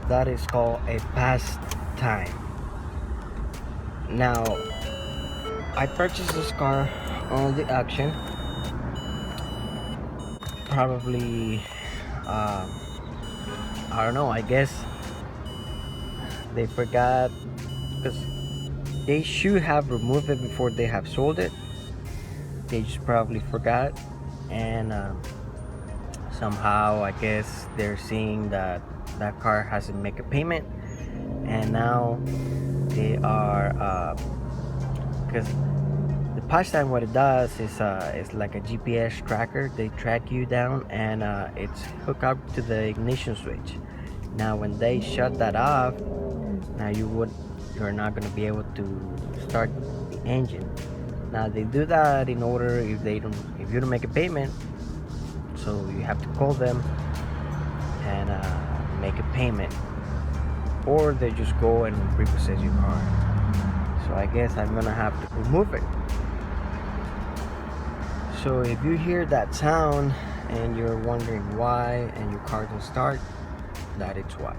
That is called a pastime. Now, I purchased this car on the auction. Probably, uh, I don't know. I guess they forgot because they should have removed it before they have sold it. They just probably forgot, and somehow I guess they're seeing that that car hasn't make a payment, and now they are because the pastime, what it does is it's like a GPS tracker. They track you down, and it's hooked up to the ignition switch. Now when they shut that off, now you're not going to be able to start the engine. Now they do that in order if you don't make a payment, so you have to call them and make a payment, or they just go and repossess your car. So I guess I'm gonna have to remove it. So if you hear that sound and you're wondering why and your car doesn't start, that is why.